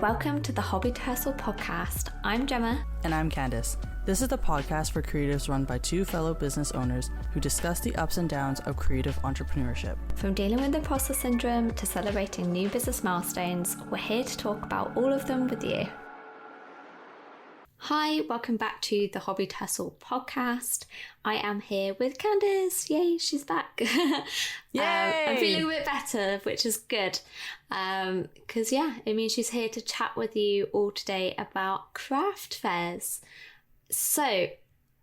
Welcome to the Hobby to Hustle podcast. I'm Gemma. And I'm Candace. This is the podcast for creatives run by two fellow business owners who discuss the ups and downs of creative entrepreneurship. From dealing with imposter syndrome to celebrating new business milestones, we're here to talk about all of them with you. Hi, welcome back to the Hobby to Hustle podcast. I am here with Candace. Yay, she's back. Yay! I'm feeling a bit better, which is good. Because it means she's here to chat with you all today about craft fairs. So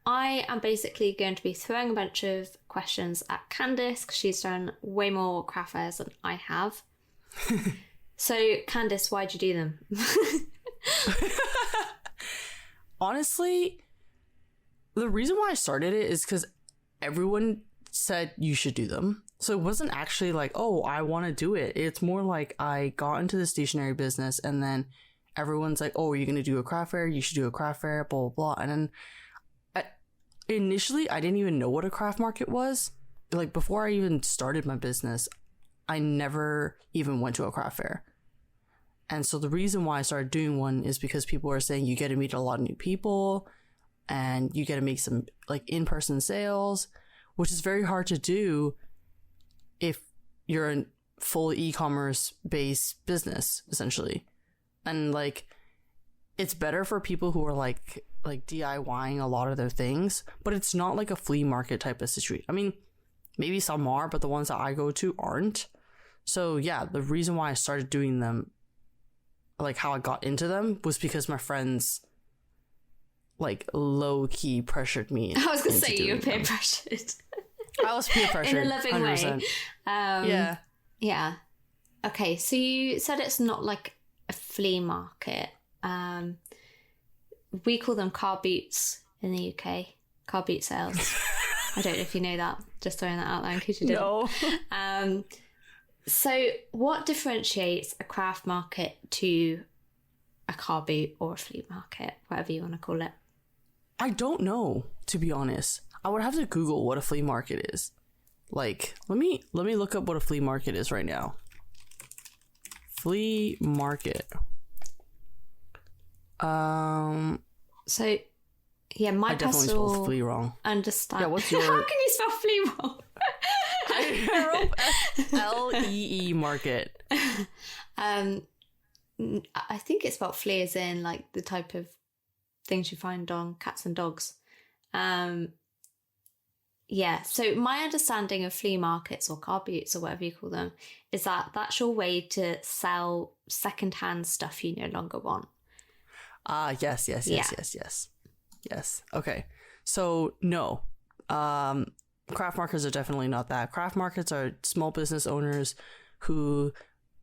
I am basically going to be throwing a bunch of questions at Candace because she's done way more craft fairs than I have. So Candace, why'd you do them? Honestly, the reason why I started it is because everyone said you should do them. So it wasn't actually like, oh, I want to do it. It's more like I got into the stationery business and then everyone's like, oh, are you going to do a craft fair? You should do a craft fair, blah, blah, blah. And then initially, I didn't even know what a craft market was. Like before I even started my business, I never even went to a craft fair. And so the reason why I started doing one is because people are saying you get to meet a lot of new people and you get to make some like in-person sales, which is very hard to do if you're a full e-commerce based business, essentially. And like, it's better for people who are like DIYing a lot of their things, but it's not like a flea market type of situation. I mean, maybe some are, but the ones that I go to aren't. So yeah, the reason why I started doing them, like how I got into them, was because my friends like low-key pressured me. I was gonna say you were peer pressured. I was peer pressured in a loving 100%. Way. Yeah. Okay, so you said it's not like a flea market. We call them car boots in the UK. Car boot sales. I don't know if you know that. Just throwing that out there in case you didn't. No. So what differentiates a craft market to a car boot or a flea market, whatever you want to call it? I don't know, to be honest. I would have to Google what a flea market is. Like, let me look up what a flea market is right now. Flea market. So yeah, my I definitely spelled flea wrong. Understand. Yeah, what's your? How can you spell flea wrong? I wrote Lee market. I think it's about flea as in like the type of things you find on cats and dogs. Yeah, so my understanding of flea markets or car boots or whatever you call them is that that's your way to sell secondhand stuff you no longer want. Yes. Okay. So no. Craft markets are definitely not that. Craft markets are small business owners who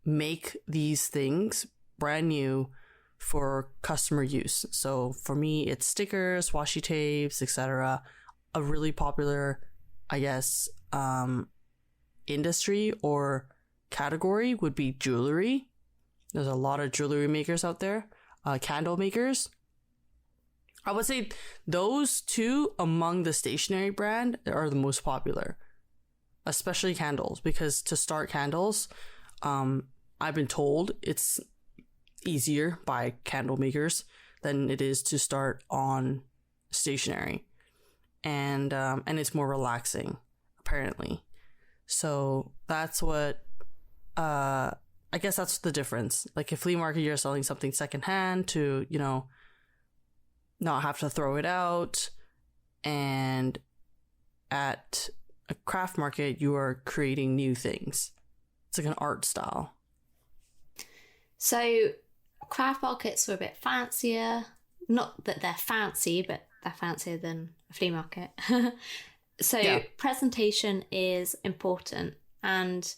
make these things brand new for customer use. So for me, it's stickers, washi tapes, etc. A really popular, I guess, industry or category would be jewelry. There's a lot of jewelry makers out there. Candle makers. I would say those two among the stationery brand are the most popular, especially candles, because to start candles, I've been told it's easier by candle makers than it is to start on stationery, and it's more relaxing apparently. So that's what I guess that's the difference. Like a flea market, you're selling something secondhand to, not have to throw it out. And at a craft market, you are creating new things. It's like an art style. So craft markets are a bit fancier. Not that they're fancy, but they're fancier than a flea market. So presentation is important. And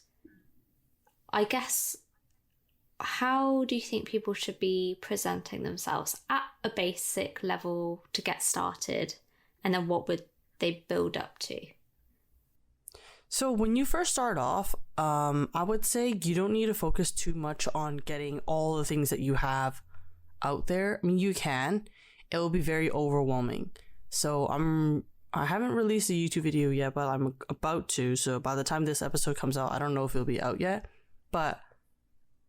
I guess, how do you think people should be presenting themselves at a basic level to get started? And then what would they build up to? So when you first start off, I would say you don't need to focus too much on getting all the things that you have out there. I mean, you can. It will be very overwhelming. So I haven't released a YouTube video yet, but I'm about to. So by the time this episode comes out, I don't know if it'll be out yet. But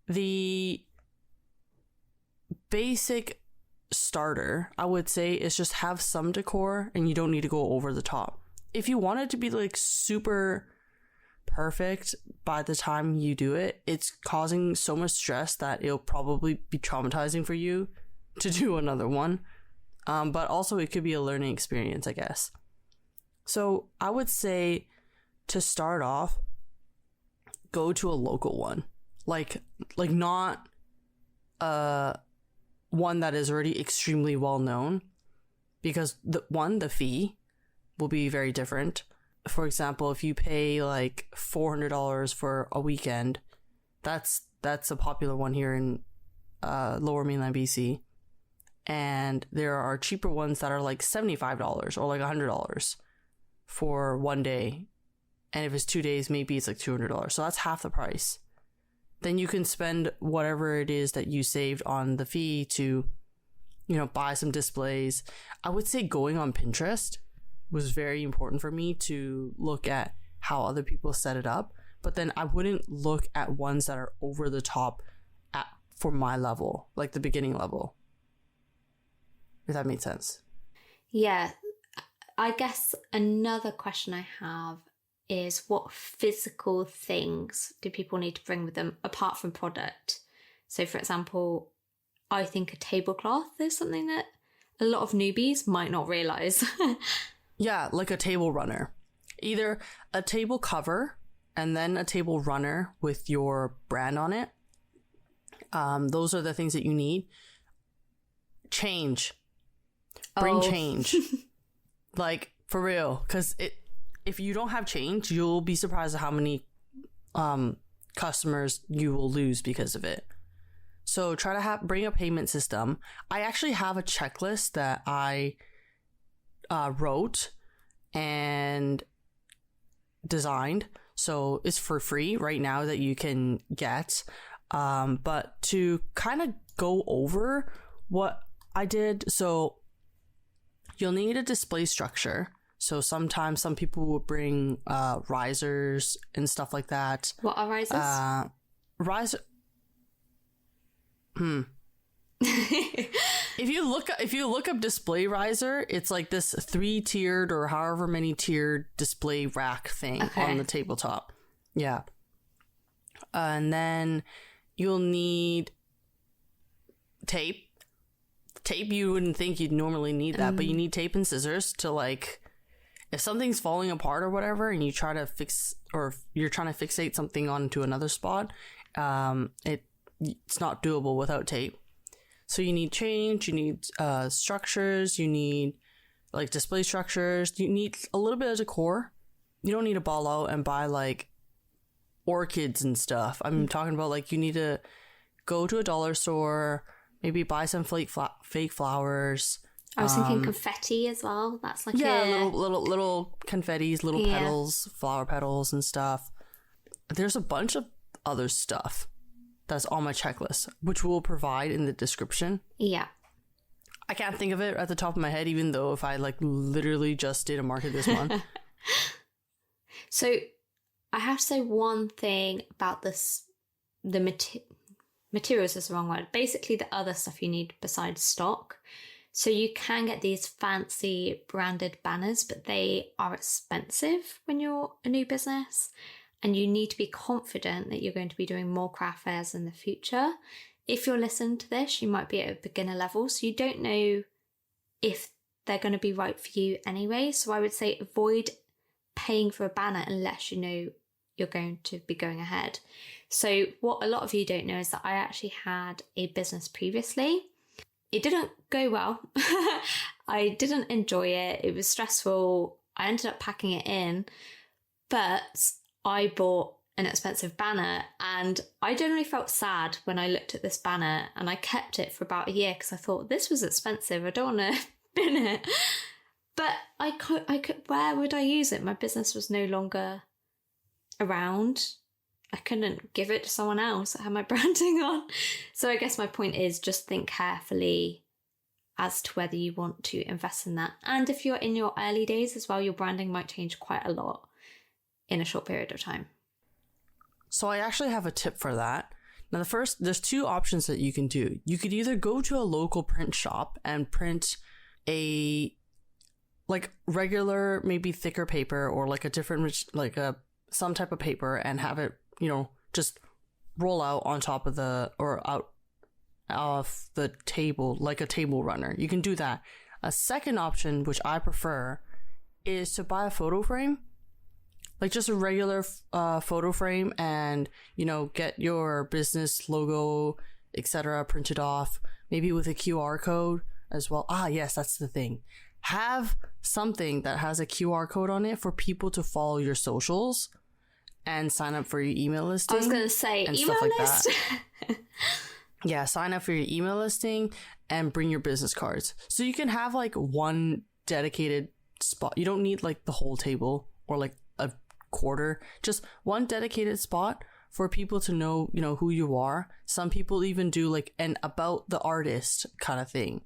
the basic starter, I would say, is just have some decor and you don't need to go over the top. If you want it to be like super perfect by the time you do it, it's causing so much stress that it'll probably be traumatizing for you to do another one. But also it could be a learning experience, I guess. So I would say to start off, go to a local one. Like not one that is already extremely well known, because the fee will be very different. For example, if you pay like $400 for a weekend, that's a popular one here in Lower Mainland BC. And there are cheaper ones that are like $75 or like $100 for one day. And if it's 2 days, maybe it's like $200. So that's half the price. Then you can spend whatever it is that you saved on the fee to, buy some displays. I would say going on Pinterest was very important for me to look at how other people set it up. But then I wouldn't look at ones that are over the top for my level, like the beginning level. If that made sense. Yeah. I guess another question I have is, what physical things do people need to bring with them apart from product? So, for example, I think a tablecloth is something that a lot of newbies might not realize. Yeah, like a table runner. Either a table cover and then a table runner with your brand on it. Those are the things that you need. Change. Bring change. Like, for real. Because if you don't have change, you'll be surprised at how many customers you will lose because of it. So try to bring a payment system. I actually have a checklist that I wrote and designed. So it's for free right now that you can get. But to kind of go over what I did, so you'll need a display structure. So sometimes some people will bring risers and stuff like that. What are risers? If you look up display riser, it's like this 3-tiered or however many tiered display rack thing on the tabletop. Yeah. And then you'll need tape. Tape, you wouldn't think you'd normally need that, but you need tape and scissors to, like, if something's falling apart or whatever and you try to fix, or if you're trying to fixate something onto another spot, it's not doable without tape. So you need change, you need structures, you need like display structures, you need a little bit of decor. You don't need to ball out and buy like orchids and stuff. I'm talking about like you need to go to a dollar store, maybe buy some fake flowers. I was thinking confetti as well. That's like little confettis, little petals, flower petals and stuff. There's a bunch of other stuff that's on my checklist, which we'll provide in the description. Yeah. I can't think of it at the top of my head, even though if I like literally just did a market this month. So I have to say one thing about this, the materials is the wrong word. Basically the other stuff you need besides stock. So you can get these fancy branded banners, but they are expensive when you're a new business. And you need to be confident that you're going to be doing more craft fairs in the future. If you're listening to this, you might be at a beginner level, so you don't know if they're going to be right for you anyway. So I would say avoid paying for a banner unless you know you're going to be going ahead. So what a lot of you don't know is that I actually had a business previously. It didn't go well. I didn't enjoy it. It was stressful. I ended up packing it in, but I bought an expensive banner and I generally felt sad when I looked at this banner, and I kept it for about a year because I thought this was expensive. I don't want to bin it. But I could, where would I use it? My business was no longer around. I couldn't give it to someone else that had my branding on. So I guess my point is just think carefully as to whether you want to invest in that. And if you're in your early days as well, your branding might change quite a lot in a short period of time. So I actually have a tip for that. Now, there's two options that you can do. You could either go to a local print shop and print a like regular, maybe thicker paper, or like a different, like some type of paper, and have it, just roll out on top of or out of the table, like a table runner. You can do that. A second option, which I prefer, is to buy a photo frame, like just a regular photo frame, and get your business logo, etc. printed off, maybe with a QR code as well. Yes, that's the thing. Have something that has a QR code on it for people to follow your socials and sign up for your email listing. I was going to say email list. Yeah, sign up for your email listing and bring your business cards. So you can have like one dedicated spot. You don't need like the whole table or like a quarter, just one dedicated spot for people to know, who you are. Some people even do like an about the artist kind of thing.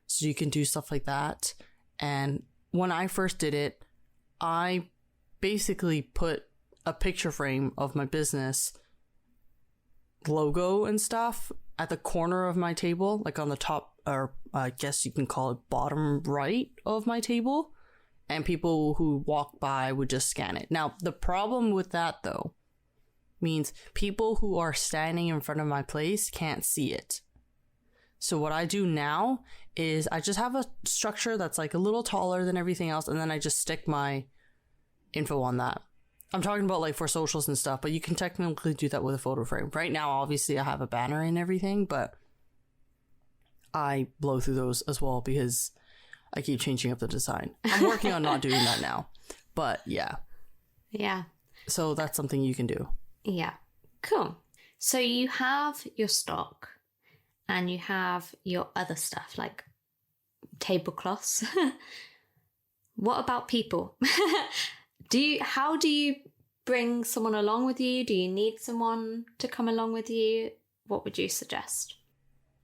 So you can do stuff like that. And when I first did it, I basically put a picture frame of my business logo and stuff at the corner of my table, like on the top, or I guess you can call it bottom right of my table. And people who walk by would just scan it. Now, the problem with that, though, means people who are standing in front of my place can't see it. So what I do now is I just have a structure that's like a little taller than everything else, and then I just stick my info on that. I'm talking about like for socials and stuff, but you can technically do that with a photo frame. Right now, obviously, I have a banner and everything, but I blow through those as well because I keep changing up the design. I'm working on not doing that now, but yeah. Yeah. So that's something you can do. Yeah. Cool. So you have your stock and you have your other stuff like tablecloths. What about people? How do you bring someone along with you? Do you need someone to come along with you? What would you suggest?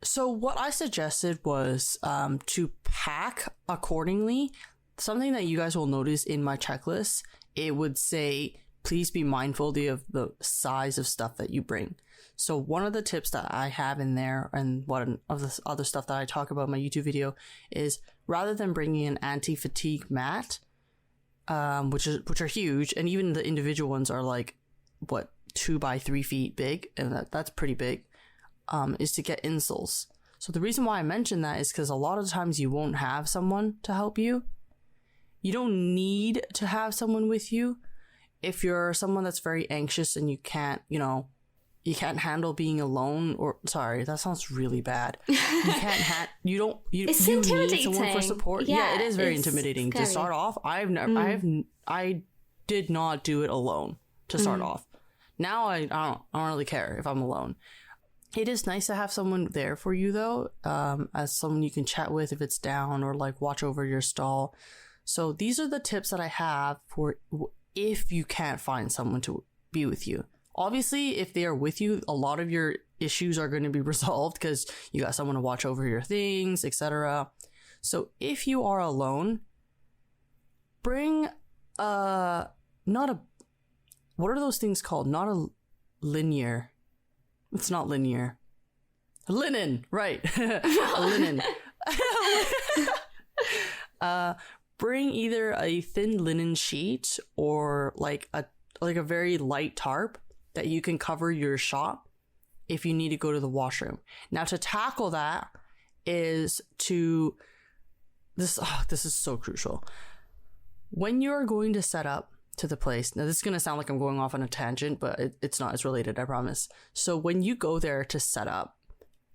So what I suggested was to pack accordingly. Something that you guys will notice in my checklist, it would say, please be mindful of the size of stuff that you bring. So one of the tips that I have in there, and one of the other stuff that I talk about in my YouTube video, is rather than bringing an anti-fatigue mat, which are huge, and even the individual ones are like 2 by 3 feet big, and that's pretty big, is to get insoles. So the reason why I mention that is because a lot of times you won't have someone to help you. You don't need to have someone with you. If you're someone that's very anxious and you can't handle being alone, or sorry, that sounds really bad. You need someone for support. Yeah, it is very intimidating scary. To start off. I did not do it alone to start off. Now I don't really care if I'm alone. It is nice to have someone there for you though, as someone you can chat with if it's down, or like watch over your stall. So these are the tips that I have for if you can't find someone to be with you. Obviously, if they are with you, a lot of your issues are going to be resolved because you got someone to watch over your things, etc. So if you are alone, bring what are those things called? Not a linear. It's not linear. Linen, right. A linen. Bring either a thin linen sheet or like a very light tarp that you can cover your shop if you need to go to the washroom. Now, to tackle that is this is so crucial. When you're going to set up to the place, now this is going to sound like I'm going off on a tangent, but it's not, it's related, I promise. So when you go there to set up,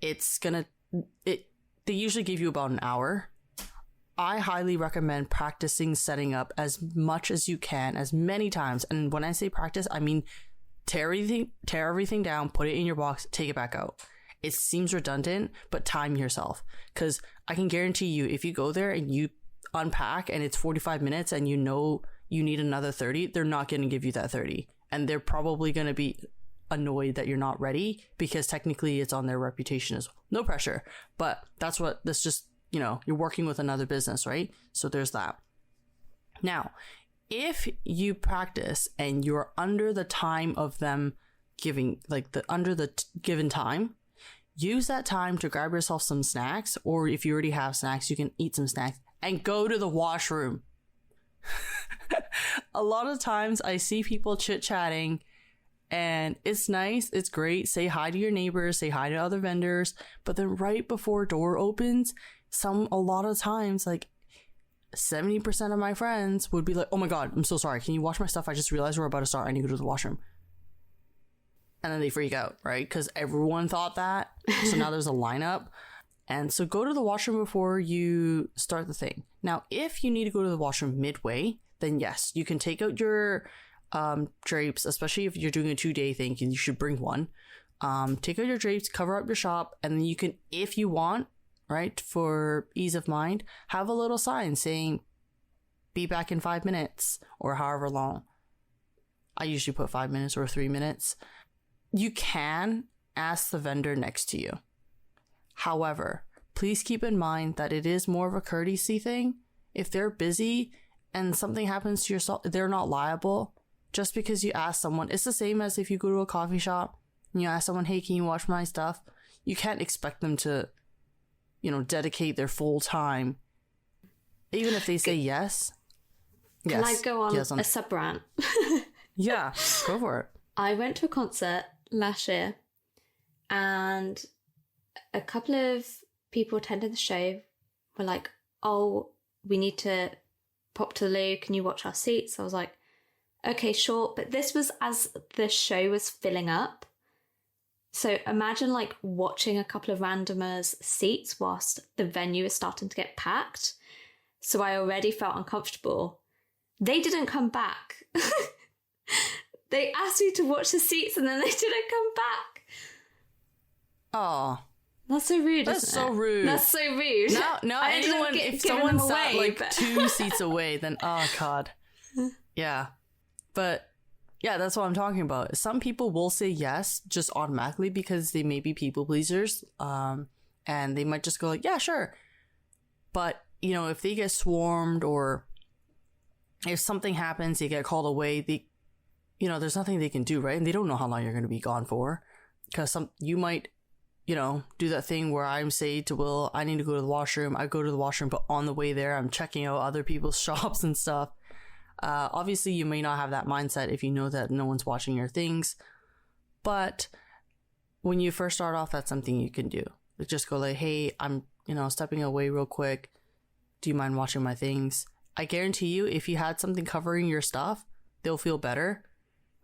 they usually give you about an hour. I highly recommend practicing setting up as much as you can, as many times. And when I say practice, I mean tear everything down, put it in your box, take it back out. It seems redundant, but time yourself. Because I can guarantee you, if you go there and you unpack and it's 45 minutes and you know you need another 30, they're not going to give you that 30. And they're probably going to be annoyed that you're not ready because technically it's on their reputation as well. No pressure. But that's just, you're working with another business, right? So there's that. Now, if you practice and you're under the time of them giving, like the under the given time, use that time to grab yourself some snacks, or if you already have snacks, you can eat some snacks and go to the washroom. A lot of times I see people chit-chatting, and it's nice, it's great, say hi to your neighbors, say hi to other vendors, but then right before door opens, a lot of times, like 70% of my friends would be like, oh my god, I'm so sorry, can you wash my stuff? I just realized we're about to start, I need to go to the washroom. And then they freak out, right? Because everyone thought that. So now there's a lineup. And so go to the washroom before you start the thing. Now, if you need to go to the washroom midway, then yes, you can take out your drapes, especially if you're doing a 2-day thing, you should bring one. Take out your drapes, cover up your shop, and then you can, if you want, right, for ease of mind, have a little sign saying, be back in 5 minutes, or however long. I usually put 5 minutes or 3 minutes. You can ask the vendor next to you. However, please keep in mind that it is more of a courtesy thing. If they're busy and something happens to yourself, they're not liable. Just because you ask someone, it's the same as if you go to a coffee shop and you ask someone, hey, can you wash my stuff? You can't expect them to, dedicate their full time. Even if they say yes. Can I go on a sub-rant? Yeah, go for it. I went to a concert last year, and a couple of people attending the show were like, oh, we need to pop to the loo, can you watch our seats? I was like, okay, sure. But this was as the show was filling up. So imagine like watching a couple of randomers' seats whilst the venue is starting to get packed. So I already felt uncomfortable. They didn't come back. They asked me to watch the seats and then they didn't come back. Oh. That's so rude, That's isn't it? So rude. That's so rude. No, anyone, if someone sat like 2 seats away, then, oh God. Yeah. But yeah, that's what I'm talking about. Some people will say yes just automatically because they may be people pleasers. And they might just go like, yeah, sure. But, if they get swarmed or if something happens, they get called away, there's nothing they can do, right? And they don't know how long you're going to be gone for. Because you might, do that thing where I'm saying to Will, I need to go to the washroom. I go to the washroom, but on the way there, I'm checking out other people's shops and stuff. Obviously, you may not have that mindset if you know that no one's watching your things. But when you first start off, that's something you can do. Just go like, hey, I'm, stepping away real quick. Do you mind watching my things? I guarantee you, if you had something covering your stuff, they'll feel better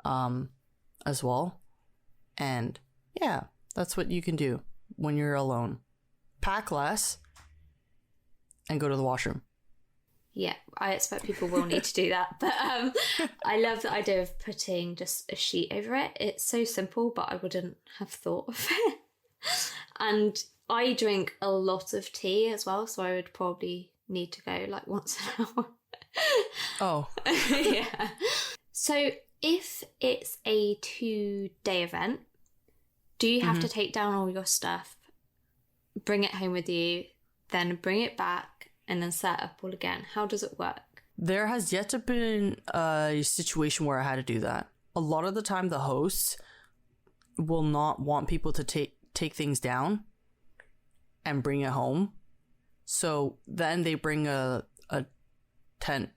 as well. And yeah, that's what you can do when you're alone. Pack less and go to the washroom. Yeah, I expect people will need to do that. But I love the idea of putting just a sheet over it. It's so simple, but I wouldn't have thought of it. And I drink a lot of tea as well, so I would probably need to go like once an hour. Oh. Yeah. So if it's a 2-day event, do you have to take down all your stuff, bring it home with you, then bring it back, and then set up all again? How does it work? There has yet to been a situation where I had to do that. A lot of the time, the hosts will not want people to take things down and bring it home. So then they bring a tent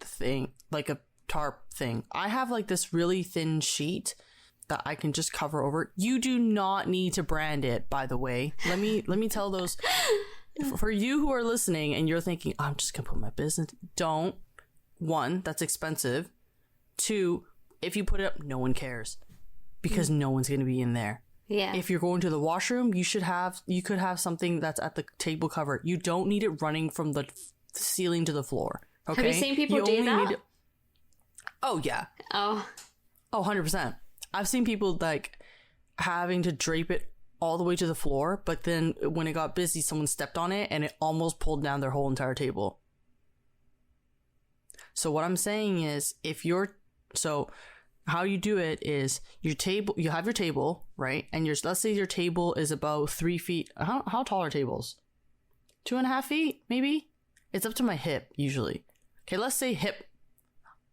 thing, like a tarp thing. I have like this really thin sheet that I can just cover over. You do not need to brand it, by the way. Let me tell those for you who are listening and you're thinking, I'm just gonna put my business. Don't. 1, that's expensive. 2, if you put it up, no one cares because no one's gonna be in there. Yeah. If you're going to the washroom, you could have something that's at the table cover. You don't need it running from the ceiling to the floor. Okay. Have you seen people do that? Oh yeah. Oh, 100%. I've seen people like having to drape it all the way to the floor, but then when it got busy, someone stepped on it and it almost pulled down their whole entire table. So what I'm saying is, how you do it is you have your table, right? And let's say your table is about 3 feet. How tall are tables? 2.5 feet, maybe? It's up to my hip usually. Okay, let's say hip.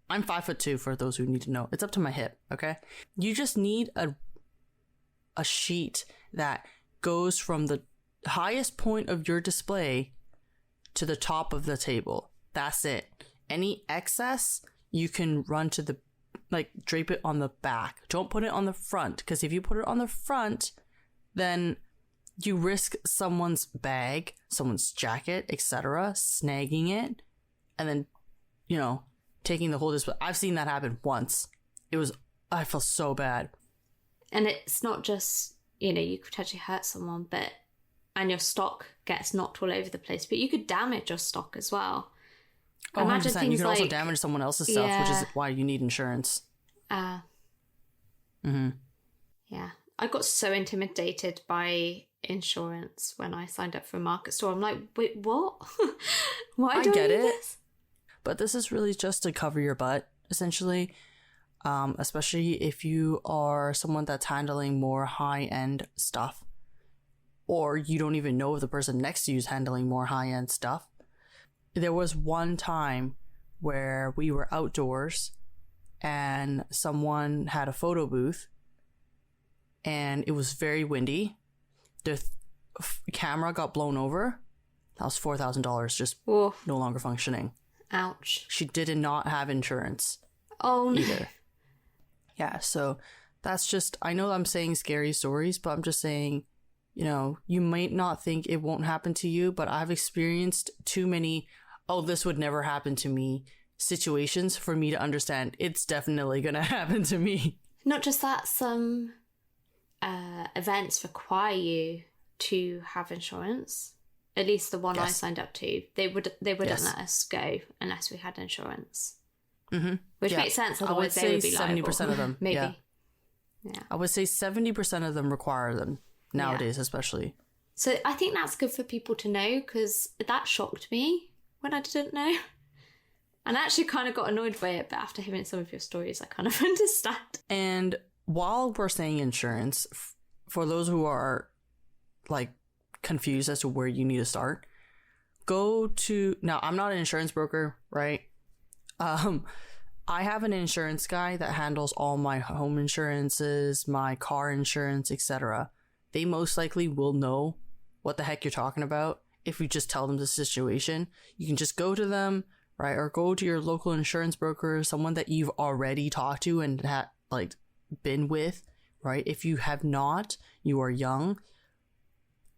I'm 5'2" for those who need to know. It's up to my hip, okay? You just need a sheet that goes from the highest point of your display to the top of the table. That's it. Any excess, you can run to the, like, drape it on the back. Don't put it on the front, because if you put it on the front, then you risk someone's bag, someone's jacket, etc., snagging it, and then, you know, taking the whole display. I've seen that happen once. I felt so bad. And it's not just, you know, you could potentially hurt someone, and your stock gets knocked all over the place, but you could damage your stock as well. Oh, imagine 100%. You can also damage someone else's stuff, which is why you need insurance. Yeah. I got so intimidated by insurance when I signed up for a market store. I'm like, wait, what? Why do I get this? But this is really just to cover your butt, essentially. Especially if you are someone that's handling more high-end stuff, or you don't even know if the person next to you is handling more high-end stuff. There was one time where we were outdoors and someone had a photo booth and it was very windy. The camera got blown over. That was $4,000 just no longer functioning. Ouch. She did not have insurance. Oh, no. Either. Yeah, so that's just, I know I'm saying scary stories, but I'm just saying, you know, you might not think it won't happen to you, but I've experienced too many, oh, this would never happen to me situations for me to understand it's definitely going to happen to me. Not just that, some events require you to have insurance. At least the one I signed up to, they wouldn't let us go unless we had insurance. Mm-hmm. Which makes sense. Otherwise, they would be liable. 70% of them. Maybe. Yeah. I would say 70% of them require them nowadays, especially. So I think that's good for people to know, because that shocked me when I didn't know. And I actually kind of got annoyed by it, but after hearing some of your stories, I kind of understand. And while we're saying insurance, for those who are like confused as to where you need to start, go to, now I'm not an insurance broker, right? I have an insurance guy that handles all my home insurances, my car insurance, etc. They most likely will know what the heck you're talking about if you just tell them the situation. You can just go to them, right? Or go to your local insurance broker, someone that you've already talked to and been with, right? If you have not, you are young,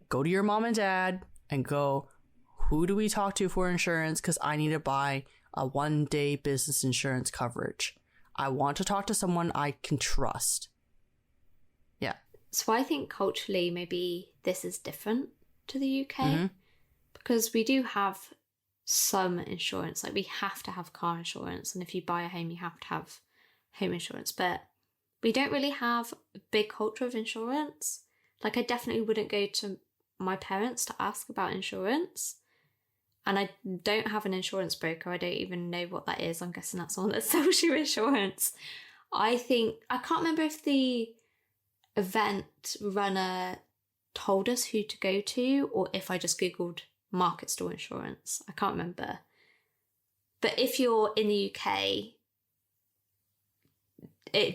go to your mom and dad and go, who do we talk to for insurance? Because I need to buy a 1-day business insurance coverage. I want to talk to someone I can trust. Yeah. So I think culturally, maybe this is different to the UK, because we do have some insurance. Like, we have to have car insurance, and if you buy a home, you have to have home insurance. But we don't really have a big culture of insurance. Like, I definitely wouldn't go to my parents to ask about insurance. And I don't have an insurance broker. I don't even know what that is. I'm guessing that's someone that sells you insurance. I can't remember if the event runner told us who to go to or if I just Googled market store insurance. I can't remember. But if you're in the UK,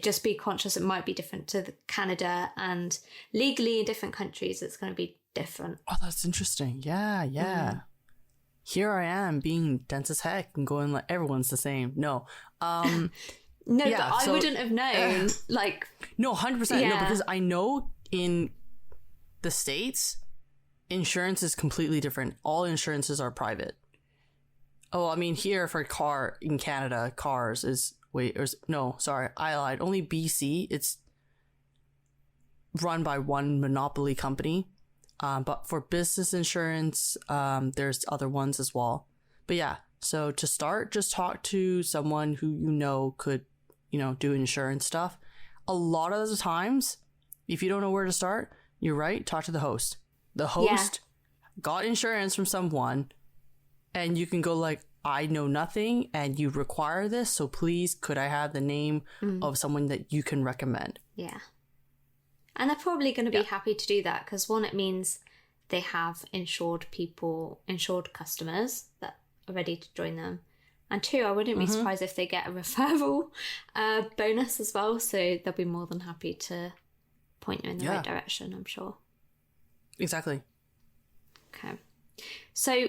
just be conscious it might be different to Canada, and legally in different countries it's going to be different. Oh, that's interesting. Yeah. Here I am being dense as heck and going like everyone's the same. No. No, but I wouldn't have known. No, 100%. No, because I know in the States, insurance is completely different. All insurances are private. Oh, I mean, here for in Canada, cars is, I lied. Only BC, it's run by one monopoly company. But for business insurance, there's other ones as well. But yeah, so to start, just talk to someone who you know could, do insurance stuff. A lot of the times, if you don't know where to start, you're right, talk to the host. The host got insurance from someone, and you can go like, I know nothing, and you require this, so please, could I have the name of someone that you can recommend? Yeah. And they're probably going to be happy to do that, because one, it means they have insured customers that are ready to join them. And 2, I wouldn't be surprised if they get a referral bonus as well. So they'll be more than happy to point you in the right direction, I'm sure. Exactly. Okay. So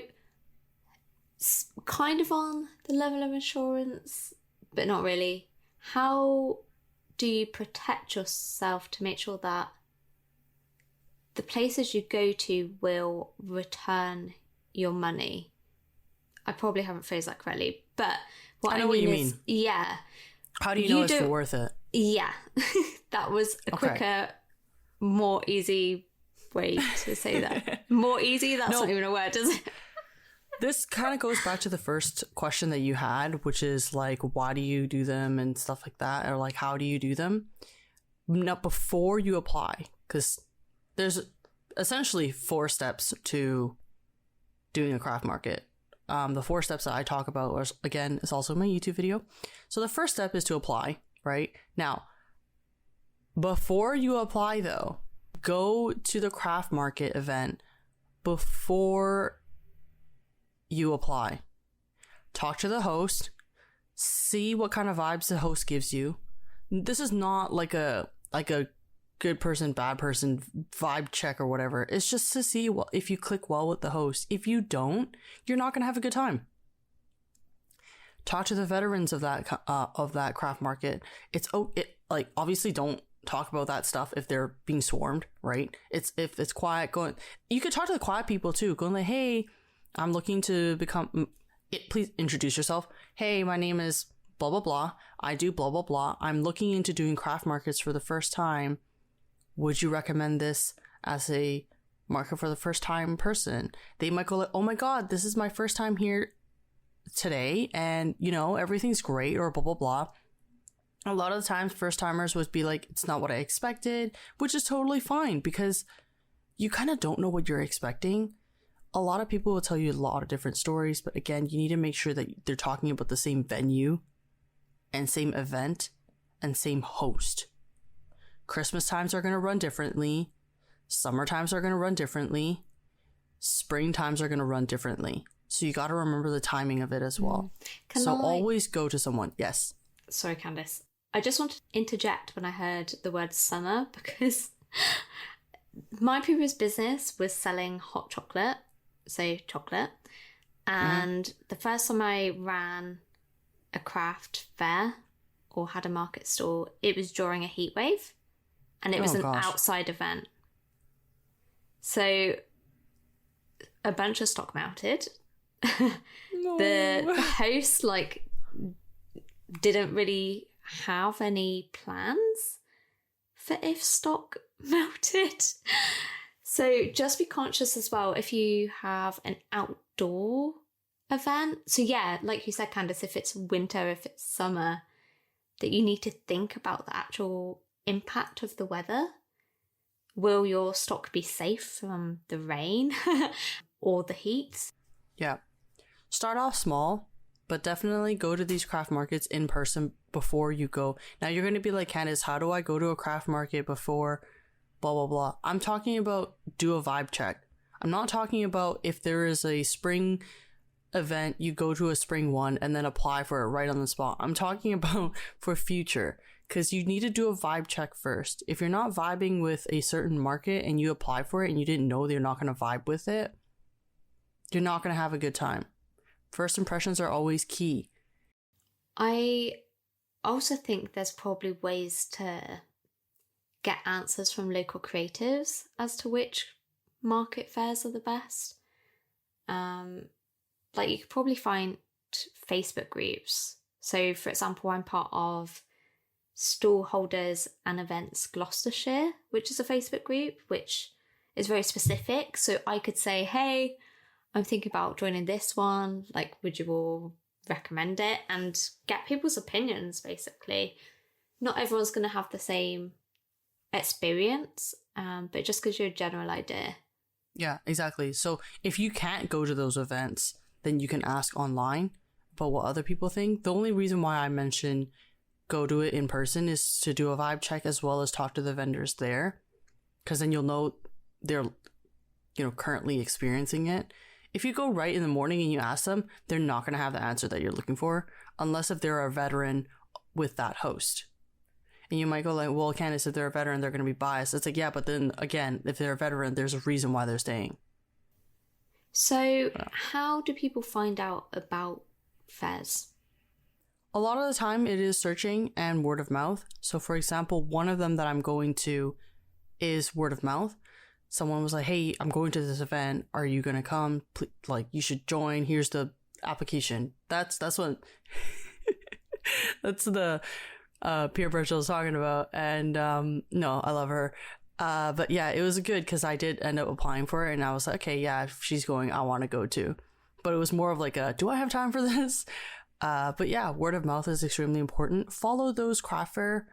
kind of on the level of insurance, but not really. How do you protect yourself to make sure that the places you go to will return your money? I probably haven't phrased that correctly, but what I know what you mean. Yeah. How do you know it's worth it? Yeah. That was a quicker, more easy way to say that. More easy? That's not even a word, is it? This kind of goes back to the first question that you had, which is like, why do you do them and stuff like that? Or like, how do you do them? Now, before you apply, because there's essentially 4 steps to doing a craft market. The 4 steps that I talk about are, again, is also in my YouTube video. So the first step is to apply, right? Now, before you apply though, go to the craft market event before you apply. Talk to the host, see what kind of vibes the host gives you. This is not like a good person, bad person vibe check or whatever. It's just to see if you click well with the host. If you don't, you're not going to have a good time. Talk to the veterans of that craft market. Like obviously don't talk about that stuff if they're being swarmed, right? If it's quiet, you could talk to the quiet people too, going like, hey, I'm looking to become, please introduce yourself. Hey, my name is blah, blah, blah. I do blah, blah, blah. I'm looking into doing craft markets for the first time. Would you recommend this as a market for the first time person? They might go like, oh my God, this is my first time here today. And everything's great, or blah, blah, blah. A lot of the times first timers would be like, it's not what I expected, which is totally fine because you kind of don't know what you're expecting. A lot of people will tell you a lot of different stories, but again, you need to make sure that they're talking about the same venue and same event and same host. Christmas times are going to run differently. Summer times are going to run differently. Spring times are going to run differently. So you got to remember the timing of it as well. Always go to someone. Yes. Sorry, Candace. I just wanted to interject when I heard the word summer because my previous business was selling hot chocolate. So chocolate. And the first time I ran a craft fair or had a market stall, it was during a heat wave and it was an outside event. So a bunch of stock melted. No. The host didn't really have any plans for if stock melted. So just be conscious as well if you have an outdoor event. So yeah, like you said, Candace, if it's winter, if it's summer, that you need to think about the actual impact of the weather. Will your stock be safe from the rain or the heat? Yeah. Start off small, but definitely go to these craft markets in person before you go. Now you're going to be like, Candace, how do I go to a craft market before blah, blah, blah? I'm talking about do a vibe check. I'm not talking about if there is a spring event, you go to a spring one and then apply for it right on the spot. I'm talking about for future, because you need to do a vibe check first. If you're not vibing with a certain market and you apply for it and you didn't know they're not going to vibe with it, you're not going to have a good time. First impressions are always key. I also think there's probably ways to get answers from local creatives as to which market fairs are the best. You could probably find Facebook groups. So, for example, I'm part of Stall Holders and Events Gloucestershire, which is a Facebook group, which is very specific. So I could say, hey, I'm thinking about joining this one. Would you all recommend it? And get people's opinions, basically. Not everyone's going to have the same experience, but it just gives you a general idea. Yeah, exactly. So if you can't go to those events, then you can ask online about what other people think. The only reason why I mention go to it in person is to do a vibe check as well as talk to the vendors there, because then you'll know they're currently experiencing it. If you go right in the morning and you ask them, they're not going to have the answer that you're looking for, unless if they're a veteran with that host. And you might go like, well, Candace, if they're a veteran, they're going to be biased. It's like, yeah, but then again, if they're a veteran, there's a reason why they're staying. So how do people find out about fairs? A lot of the time it is searching and word of mouth. So for example, one of them that I'm going to is word of mouth. Someone was like, hey, I'm going to this event. Are you going to come? Like, you should join. Here's the application. That's what, that's the peer pressure I was talking about. And no, I love her. But yeah, it was good because I did end up applying for it. And I was like, okay, yeah, if she's going, I want to go too. But it was more of like do I have time for this? But yeah, word of mouth is extremely important. Follow those craft fair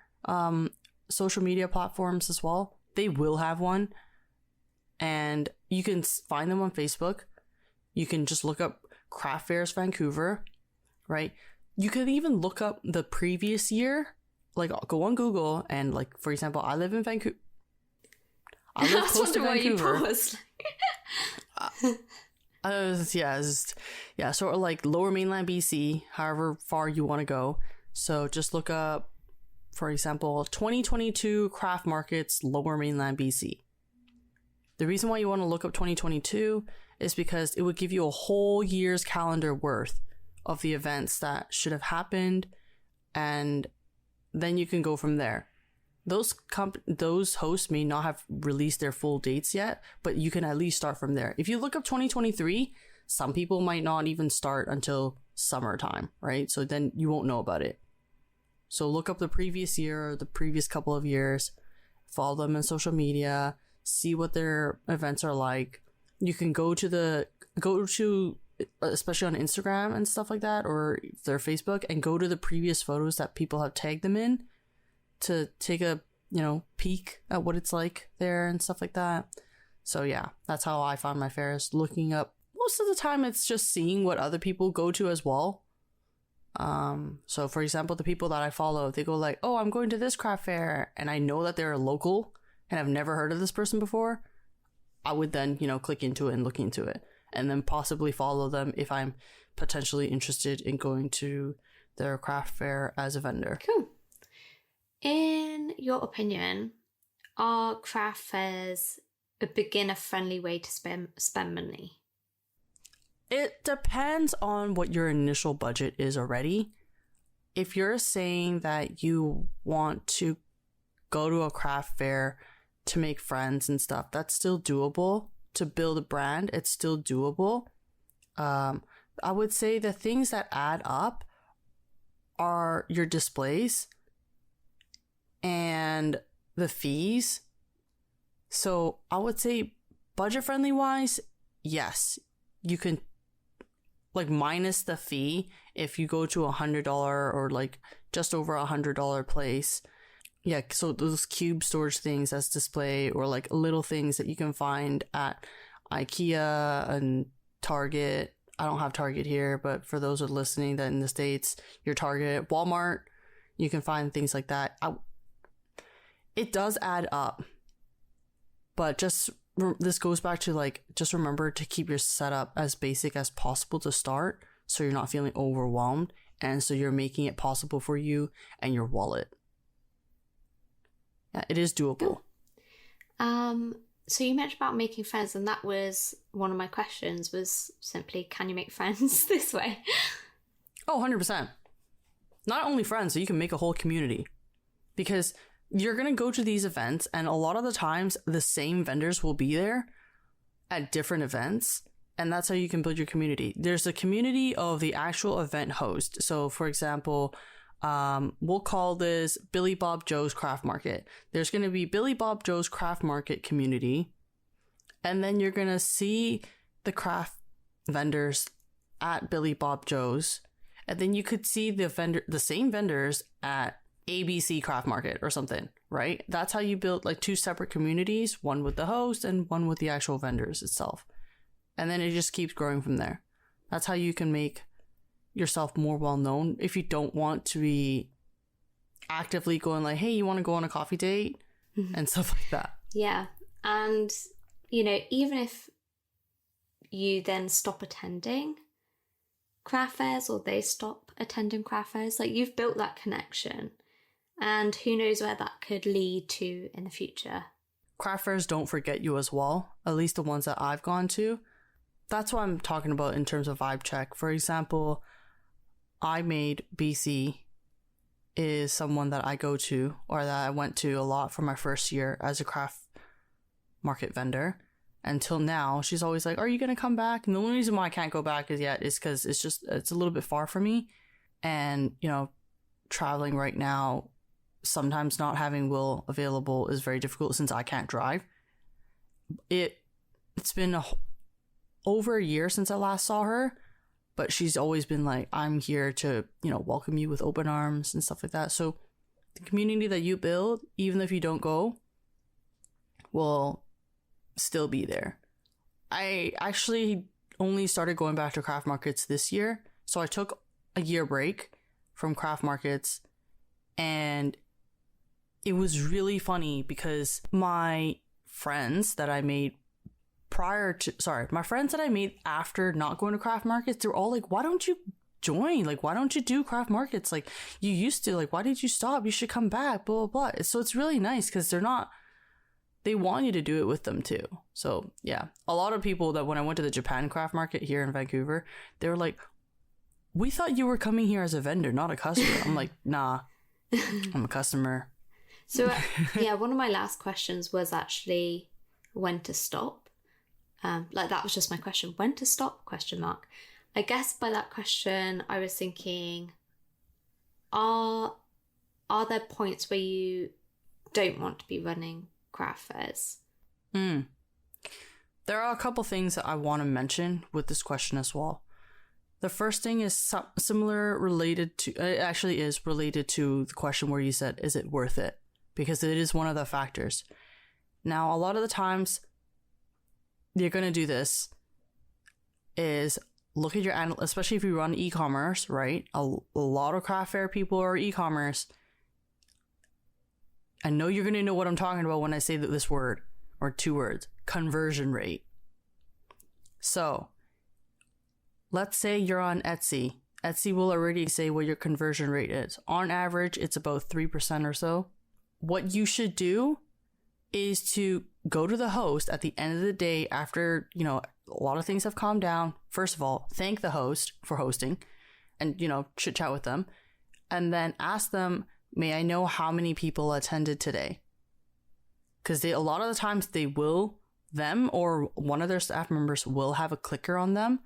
social media platforms as well. They will have one. And you can find them on Facebook. You can just look up Craft Fairs Vancouver, right? You could even look up the previous year. Like, go on Google and, like, for example, I live in Vancouver. I live close to Vancouver. Yeah, sort of like Lower Mainland BC, however far you want to go. So just look up, for example, 2022 craft markets, Lower Mainland BC. The reason why you want to look up 2022 is because it would give you a whole year's calendar worth of the events that should have happened, and then you can go from there. Those hosts may not have released their full dates yet, but you can at least start from there. If you look up 2023, some people might not even start until summertime, right? So then you won't know about it. So look up the previous year or the previous couple of years, follow them on social media, see what their events are like. You can go to especially on Instagram and stuff like that, or their Facebook, and go to the previous photos that people have tagged them in to take a peek at what it's like there and stuff like that. So yeah, that's how I found my fairs, looking up. Most of the time it's just seeing what other people go to as well. So for example, the people that I follow, they go like, oh, I'm going to this craft fair, and I know that they're a local and I've never heard of this person before. I would then click into it and look into it, and then possibly follow them if I'm potentially interested in going to their craft fair as a vendor. Cool. In your opinion, are craft fairs a beginner-friendly way to spend money? It depends on what your initial budget is already. If you're saying that you want to go to a craft fair to make friends and stuff, that's still doable. To build a brand, it's still doable. I would say the things that add up are your displays and the fees. So I would say budget friendly wise, yes, you can, like, minus the fee. If you go to $100 or like just over $100 place, yeah, so those cube storage things as display, or like little things that you can find at IKEA and Target. I don't have Target here, but for those who are listening that in the States, your Target, Walmart, you can find things like that. It does add up, but this goes back to, like, just remember to keep your setup as basic as possible to start, so you're not feeling overwhelmed, and so you're making it possible for you and your wallet. Yeah, it is doable. So you mentioned about making friends, and that was one of my questions, was simply, can you make friends this way? Oh, 100%. Not only friends, so you can make a whole community. Because you're going to go to these events, and a lot of the times the same vendors will be there at different events, and that's how you can build your community. There's a community of the actual event host. So for example, we'll call this Billy Bob Joe's Craft Market. There's going to be Billy Bob Joe's Craft Market community, and then you're going to see the craft vendors at Billy Bob Joe's, and then you could see the same vendors at ABC Craft Market or something, right? That's how you build like two separate communities, one with the host and one with the actual vendors itself. And then it just keeps growing from there. That's how you can make yourself more well known if you don't want to be actively going like, hey, you want to go on a coffee date and stuff like that. Yeah. And even if you then stop attending craft fairs, or they stop attending craft fairs. Like, you've built that connection, and who knows where that could lead to in the future. Craft fairs don't forget you as well, at least the ones that I've gone to. That's what I'm talking about in terms of vibe check. For example, I Made BC is someone that I go to, or that I went to a lot for my first year as a craft market vendor. Until now, she's always like, are you going to come back? And the only reason why I can't go back is because it's a little bit far for me. And, you know, traveling right now, sometimes not having Will available is very difficult since I can't drive. It's been over a year since I last saw her, but she's always been like, I'm here to, you know, welcome you with open arms and stuff like that. So the community that you build, even if you don't go, will still be there. I actually only started going back to craft markets this year. So I took a year break from craft markets, and it was really funny because my friends that I made after not going to craft markets, they're all like, why don't you join? Like, why don't you do craft markets? Like, you used to, like, why did you stop? You should come back, blah, blah, blah. So it's really nice because they want you to do it with them too. So yeah, a lot of people that when I went to the Japan craft market here in Vancouver, they were like, we thought you were coming here as a vendor, not a customer. I'm like, nah, I'm a customer. So yeah, one of my last questions was actually when to stop. Like, that was just my question. When to stop? ? I guess by that question, I was thinking, are there points where you don't want to be running craft fairs? There are a couple things that I want to mention with this question as well. The first thing is related to the question where you said, is it worth it? Because it is one of the factors. Now, a lot of the times you're going to do this is look at especially if you run e-commerce, right? A lot of craft fair people are e-commerce. I know you're going to know what I'm talking about when I say this word, or two words, conversion rate. So let's say you're on Etsy. Etsy will already say what your conversion rate is. On average, it's about 3% or so. What you should do is to go to the host at the end of the day after, you know, a lot of things have calmed down. First of all, thank the host for hosting and, you know, chit chat with them. And then ask them, may I know how many people attended today? Because a lot of the times them or one of their staff members will have a clicker on them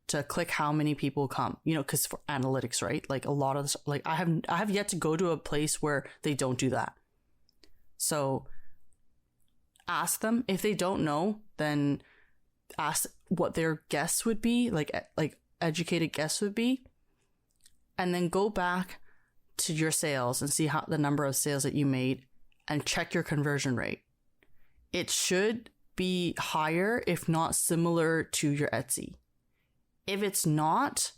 to click how many people come, you know, because for analytics, right? Like, a lot of this, like, I have yet to go to a place where they don't do that. So ask them. If they don't know, then ask what their guess would be, like educated guess would be, and then go back to your sales and see how the number of sales that you made and check your conversion rate. It should be higher, if not similar to your Etsy. If it's not,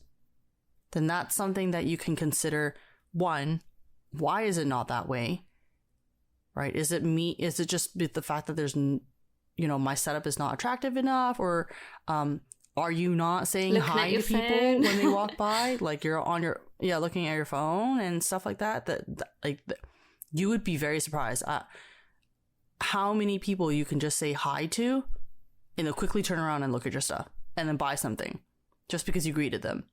then that's something that you can consider. One, why is it not that way? Right? Is it me? Is it just the fact that there's, you know, my setup is not attractive enough? Or are you not saying hi to people when they walk by? Like, you're on looking at your phone and stuff like that. You would be very surprised at how many people you can just say hi to and they'll quickly turn around and look at your stuff and then buy something just because you greeted them.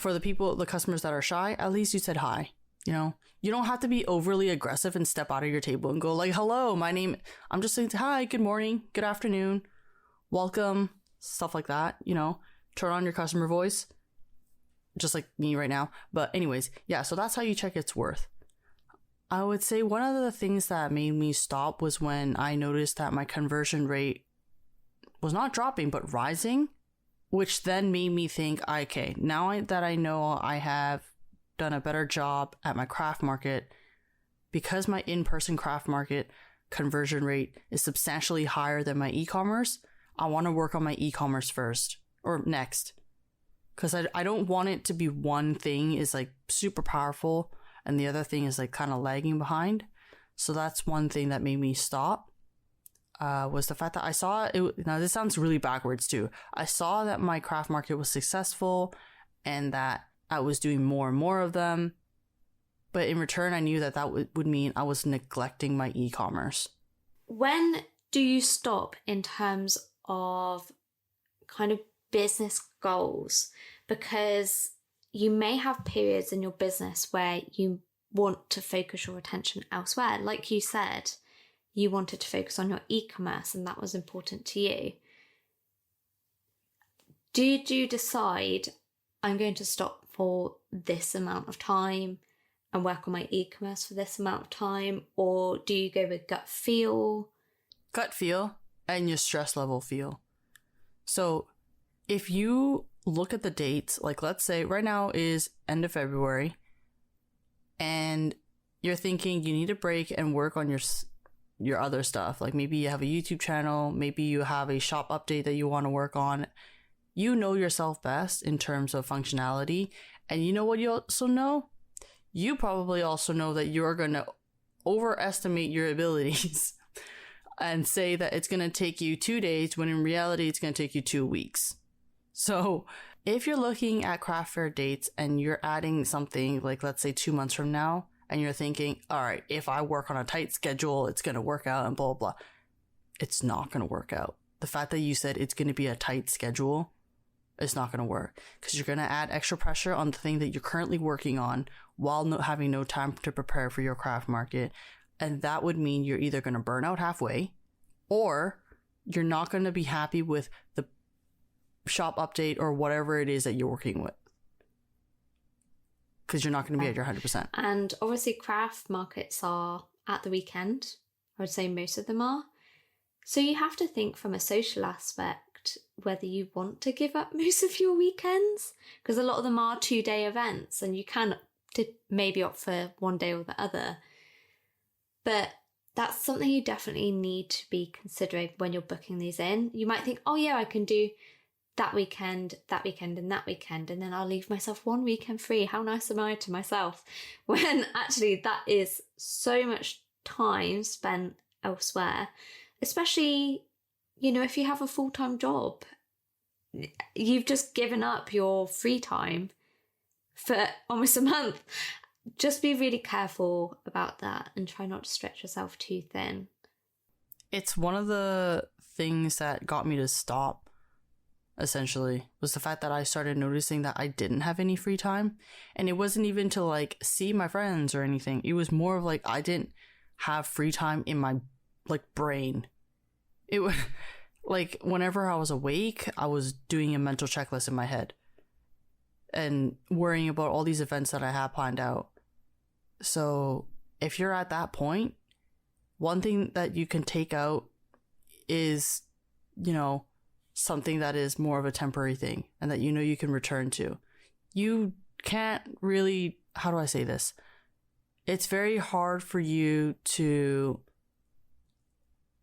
For the customers that are shy, at least you said hi. You know, you don't have to be overly aggressive and step out of your table and go like, hello, I'm just saying hi, good morning, good afternoon, welcome, stuff like that. You know, turn on your customer voice, just like me right now. But anyways, yeah, so that's how you check its worth. I would say one of the things that made me stop was when I noticed that my conversion rate was not dropping, but rising, which then made me think, okay, now that I know I have done a better job at my craft market, because my in-person craft market conversion rate is substantially higher than my e-commerce, I want to work on my e-commerce first or next, because I don't want it to be one thing is like super powerful and the other thing is like kind of lagging behind. So that's one thing that made me stop. was the fact that I saw it. Now, this sounds really backwards too. I saw that my craft market was successful and that I was doing more and more of them. But in return, I knew that would mean I was neglecting my e-commerce. When do you stop in terms of kind of business goals? Because you may have periods in your business where you want to focus your attention elsewhere. Like you said, you wanted to focus on your e-commerce and that was important to you. Did you decide, I'm going to stop for this amount of time and work on my e-commerce for this amount of time? Or do you go with gut feel? Gut feel and your stress level feel. So if you look at the dates, like let's say right now is end of February and you're thinking you need a break and work on your other stuff. Like maybe you have a YouTube channel, maybe you have a shop update that you want to work on. You know yourself best in terms of functionality. And you know what you also know? You probably also know that you're going to overestimate your abilities and say that it's going to take you 2 days when in reality it's going to take you 2 weeks. So if you're looking at craft fair dates and you're adding something like, let's say 2 months from now, and you're thinking, all right, if I work on a tight schedule, it's going to work out and blah, blah, blah. It's not going to work out. The fact that you said it's going to be a tight schedule, it's not going to work because you're going to add extra pressure on the thing that you're currently working on while having no time to prepare for your craft market. And that would mean you're either going to burn out halfway or you're not going to be happy with the shop update or whatever it is that you're working with. Because you're not going to be at your 100%. And obviously craft markets are at the weekend. I would say most of them are. So you have to think from a social aspect whether you want to give up most of your weekends. Because a lot of them are 2-day events and you can maybe opt for one day or the other. But that's something you definitely need to be considering when you're booking these in. You might think, oh yeah, I can do that weekend, and that weekend, and then I'll leave myself one weekend free. How nice am I to myself? When actually that is so much time spent elsewhere, especially, you know, if you have a full-time job, you've just given up your free time for almost a month. Just be really careful about that and try not to stretch yourself too thin. It's one of the things that got me to stop, essentially, was the fact that I started noticing that I didn't have any free time. And it wasn't even to like see my friends or anything. It was more of like I didn't have free time in my like brain. It was like whenever I was awake, I was doing a mental checklist in my head and worrying about all these events that I had planned out. So if you're at that point, one thing that you can take out is, you know, something that is more of a temporary thing and that you know you can return to. You can't really, how do I say this? It's very hard for you to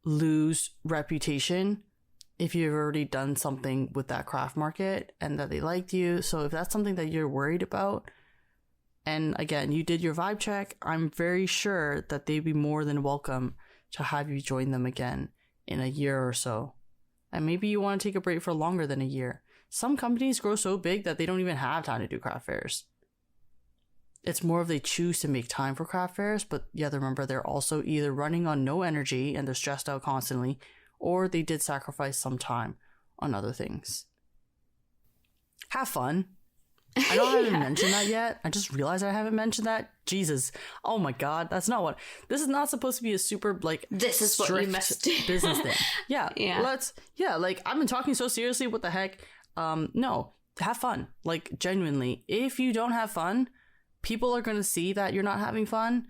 lose reputation if you've already done something with that craft market and that they liked you. So if that's something that you're worried about, and again, you did your vibe check, I'm very sure that they'd be more than welcome to have you join them again in a year or so. And maybe you want to take a break for longer than a year. Some companies grow so big that they don't even have time to do craft fairs. It's more of they choose to make time for craft fairs, but you have to remember they're also either running on no energy and they're stressed out constantly, or they did sacrifice some time on other things. Have fun. I know I haven't mentioned that yet. I just realized I haven't mentioned that. Jesus. Oh my God. That's not what... This is not supposed to be a super, like... This is what you must do. Business thing. Yeah. Like, I've been talking so seriously. What the heck? No. Have fun. Like, genuinely. If you don't have fun, people are going to see that you're not having fun.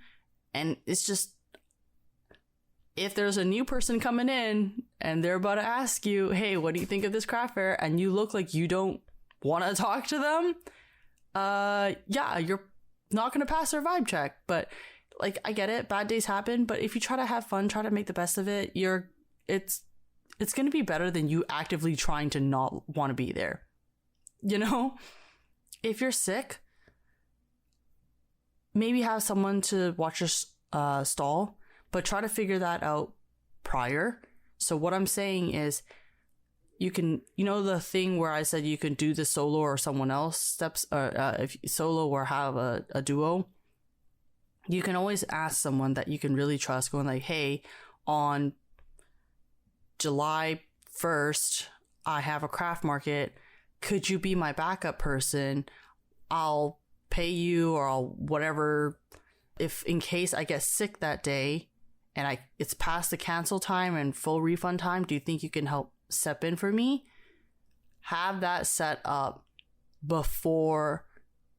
And it's just... If there's a new person coming in and they're about to ask you, hey, what do you think of this craft fair? And you look like you don't want to talk to them, you're not going to pass their vibe check. But like, I get it, bad days happen, but if you try to have fun, try to make the best of it, it's going to be better than you actively trying to not want to be there. You know, if you're sick, maybe have someone to watch your stall, but try to figure that out prior So what I'm saying is, you can, you know, the thing where I said you can do the solo or someone else steps, if solo or have a duo, you can always ask someone that you can really trust, going like, hey, on July 1st, I have a craft market. Could you be my backup person? I'll pay you, or I'll whatever. If in case I get sick that day and it's past the cancel time and full refund time, do you think you can help step in for me? Have that set up before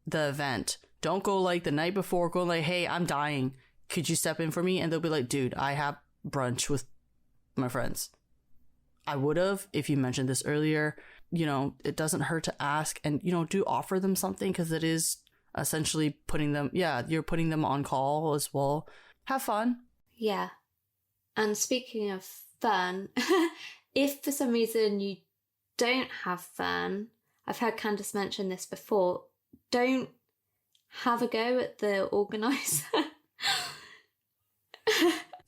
the event. Don't go like the night before, go like, hey, I'm dying, could you step in for me? And they'll be like, dude, I have brunch with my friends. I would have if you mentioned this earlier. You know, it doesn't hurt to ask, and, you know, do offer them something, because it is essentially you're putting them on call as well. Have fun. Yeah. And speaking of fun, if for some reason you don't have fun, I've heard Candace mention this before, don't have a go at the organizer.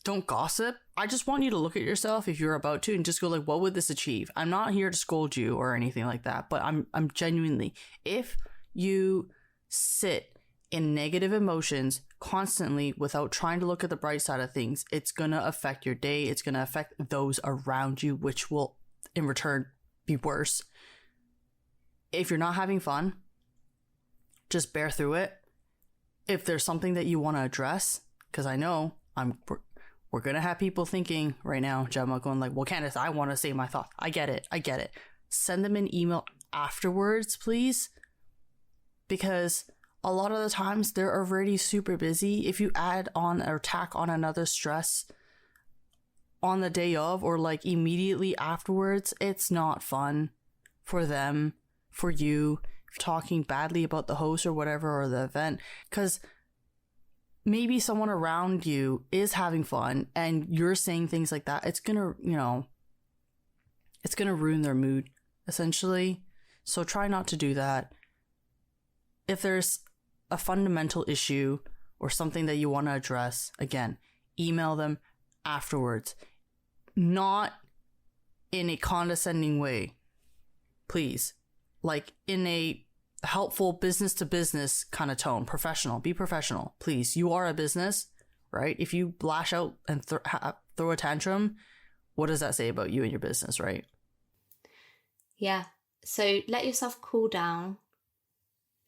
Don't gossip. I just want you to look at yourself if you're about to, and just go like, what would this achieve? I'm not here to scold you or anything like that, but I'm genuinely, if you sit in negative emotions constantly without trying to look at the bright side of things, it's going to affect your day. It's going to affect those around you, which will in return be worse. If you're not having fun, just bear through it. If there's something that you want to address, because I know we're going to have people thinking right now, Gemma, going like, well, Candace, I want to say my thoughts. I get it. Send them an email afterwards, please. Because a lot of the times they're already super busy. If you add on or tack on another stress on the day of, or like immediately afterwards, it's not fun for them, for you, talking badly about the host or whatever, or the event. Because maybe someone around you is having fun and you're saying things like that. It's gonna, you know, it's gonna ruin their mood, essentially. So try not to do that. If there's a fundamental issue or something that you want to address, again, email them afterwards. Not in a condescending way, please. Like in a helpful business to business kind of tone. Professional. Be professional, please. You are a business, right? If you lash out and throw a tantrum, what does that say about you and your business, right? Yeah. So let yourself cool down.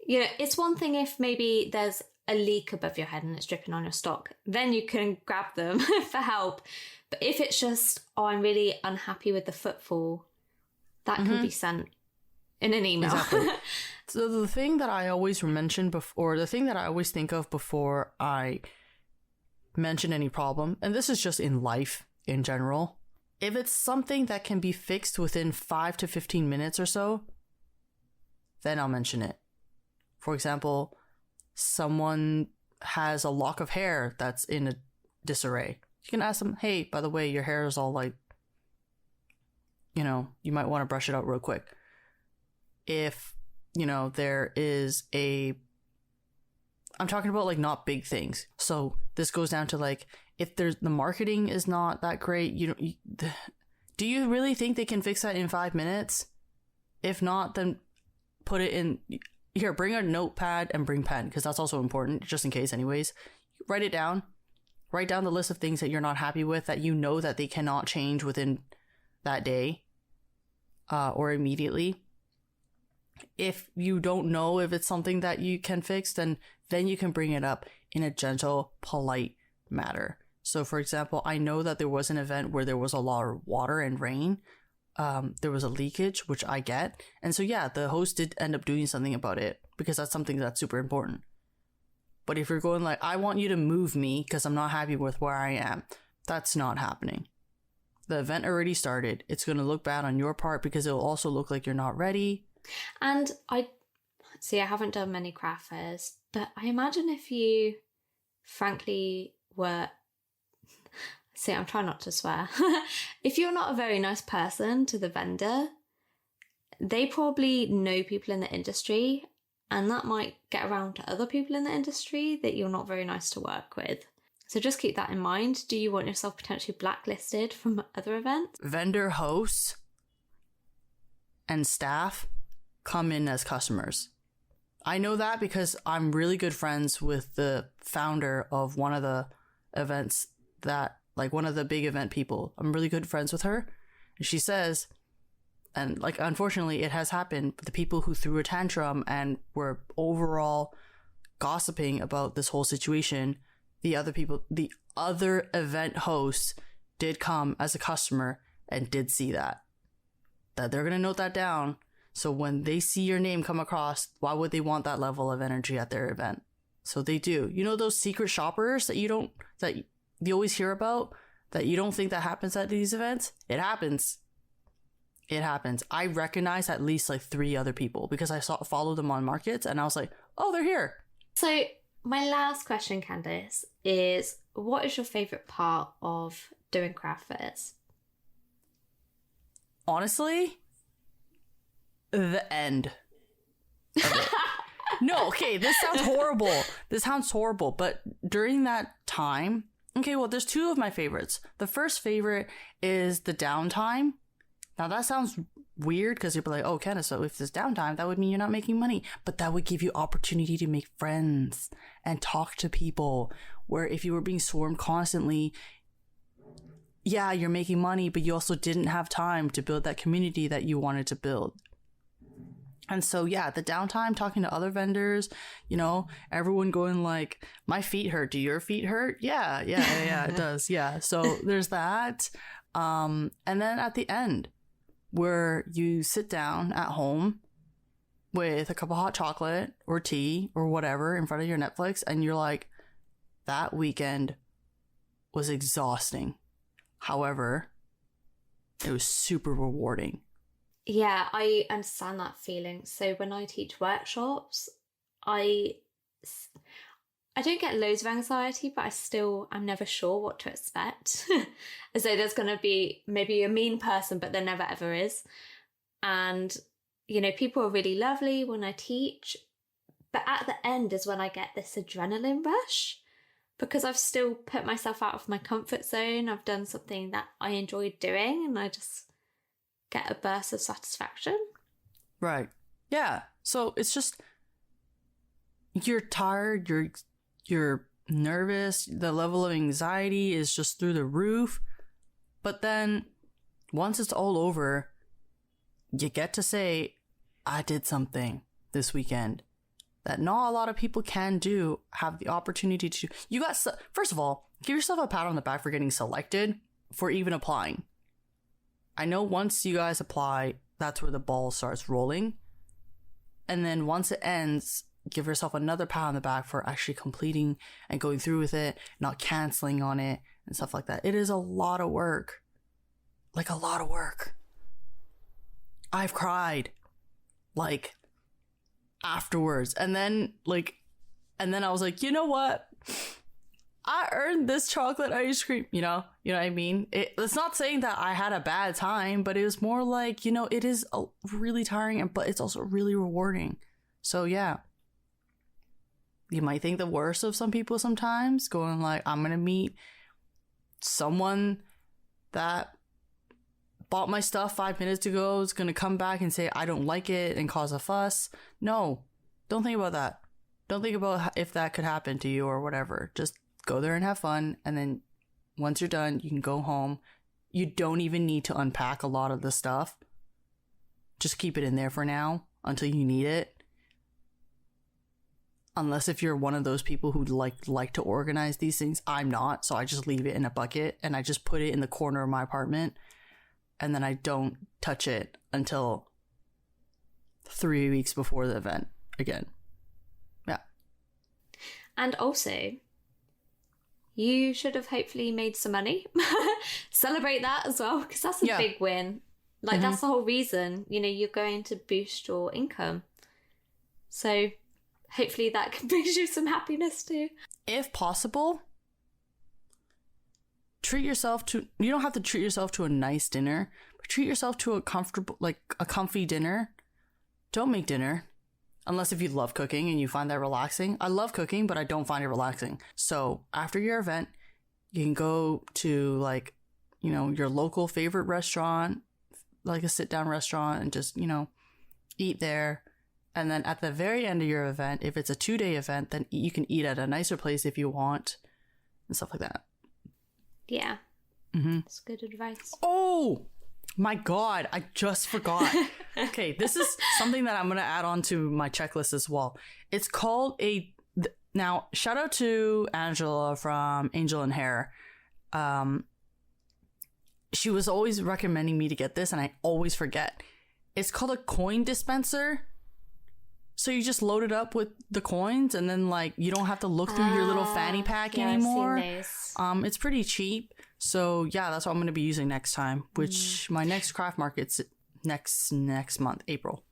You know, it's one thing if maybe there's a leak above your head and it's dripping on your stock, then you can grab them for help. But if it's just, oh, I'm really unhappy with the footfall, that can be sent in an email. Exactly. So the thing that I always mention before, the thing that I always think of before I mention any problem, and this is just in life in general, if it's something that can be fixed within 5 to 15 minutes or so, then I'll mention it. For example, someone has a lock of hair that's in a disarray. You can ask them, hey, by the way, your hair is all like, you know, you might want to brush it out real quick. If, you know, there is I'm talking about like not big things. So this goes down to like, if the marketing is not that great, do you really think they can fix that in 5 minutes? If not, then put it in. Here, bring a notepad and bring pen, because that's also important, just in case anyways. Write it down. Write down the list of things that you're not happy with, that you know that they cannot change within that day or immediately. If you don't know if it's something that you can fix, then you can bring it up in a gentle, polite manner. So, for example, I know that there was an event where there was a lot of water and rain. There was a leakage, which I get. And so, yeah, the host did end up doing something about it, because that's something that's super important. But if you're going like, I want you to move me because I'm not happy with where I am, that's not happening. The event already started. It's going to look bad on your part, because it'll also look like you're not ready. And I haven't done many craft fairs, but I imagine if you frankly were, I'm trying not to swear. If you're not a very nice person to the vendor, they probably know people in the industry, and that might get around to other people in the industry that you're not very nice to work with. So just keep that in mind. Do you want yourself potentially blacklisted from other events? Vendor hosts and staff come in as customers. I know that because I'm really good friends with the founder of one of the events that, like, one of the big event people. I'm really good friends with her. And she says, and like, unfortunately, it has happened, the people who threw a tantrum and were overall gossiping about this whole situation, the other event hosts did come as a customer and did see that they're going to note that down. So when they see your name come across, why would they want that level of energy at their event? So they do. You know those secret shoppers that you always hear about, that you don't think that happens at these events? It happens. It happens. I recognize at least like 3 other people because I followed them on markets, and I was like, oh, they're here. So my last question, Candace, is what is your favourite part of doing craft fairs? Honestly, the end of it. No, okay, this sounds horrible. But during that time, okay, well, there's 2 of my favorites. The first favorite is the downtime. Now that sounds weird because you'll be like, oh, Candace, so if there's downtime, that would mean you're not making money. But that would give you opportunity to make friends and talk to people, where if you were being swarmed constantly, yeah, you're making money, but you also didn't have time to build that community that you wanted to build. And so, yeah, the downtime, talking to other vendors, you know, everyone going like, my feet hurt. Do your feet hurt? Yeah, it does. Yeah. So there's that. And then at the end, where you sit down at home with a cup of hot chocolate or tea or whatever in front of your Netflix, and you're like, that weekend was exhausting. However, it was super rewarding. Yeah, I understand that feeling. So when I teach workshops, I don't get loads of anxiety, but I'm never sure what to expect. As though there's going to be maybe a mean person, but there never ever is. And, you know, people are really lovely when I teach, but at the end is when I get this adrenaline rush, because I've still put myself out of my comfort zone. I've done something that I enjoyed doing, and I just get a burst of satisfaction. Right. Yeah. So it's just, you're tired, you're nervous, the level of anxiety is just through the roof. But then once it's all over, you get to say, I did something this weekend that not a lot of people can do, have the opportunity to. First of all, give yourself a pat on the back for getting selected, for even applying. I know once you guys apply, that's where the ball starts rolling. And then once it ends, give yourself another pat on the back for actually completing and going through with it, not canceling on it and stuff like that. It is a lot of work. Like, a lot of work. I've cried, like, afterwards. And then I was like, you know what? I earned this chocolate ice cream, you know what I mean? It's not saying that I had a bad time, but it was more like, you know, it is really tiring, but it's also really rewarding. So yeah, you might think the worst of some people sometimes, going like, I'm going to meet someone that bought my stuff 5 minutes ago, is going to come back and say, I don't like it, and cause a fuss. No, don't think about that. Don't think about if that could happen to you or whatever. Just go there and have fun, and then once you're done, you can go home. You don't even need to unpack a lot of the stuff. Just keep it in there for now until you need it. Unless if you're one of those people who like to organize these things. I'm not, so I just leave it in a bucket and I just put it in the corner of my apartment, and then I don't touch it until 3 weeks before the event again. Yeah. And also, you should have hopefully made some money. Celebrate that as well, because that's a big win. Like, that's the whole reason, you know, you're going to boost your income. So hopefully that can bring you some happiness too. If possible, you don't have to treat yourself to a nice dinner, but treat yourself to a comfy dinner. Don't make dinner. Unless if you love cooking and you find that relaxing. I love cooking, but I don't find it relaxing. So after your event, You can go to like, your local favorite restaurant, like a sit-down restaurant, and just, eat there. And then at the very end of your event, if it's a 2-day event, then you can eat at a nicer place if you want and stuff like that. Yeah. That's good advice. Oh my God, I just forgot. Okay, this is something that I'm going to add on to my checklist as well. It's called now, shout out to Angela from Angel and Hair. She was always recommending me to get this, and I always forget. It's called a coin dispenser. So you just load it up with the coins, and then like you don't have to look through your little fanny pack anymore. I've seen those. It's pretty cheap. So yeah, that's what I'm going to be using next time. Which my next craft market's next month, April.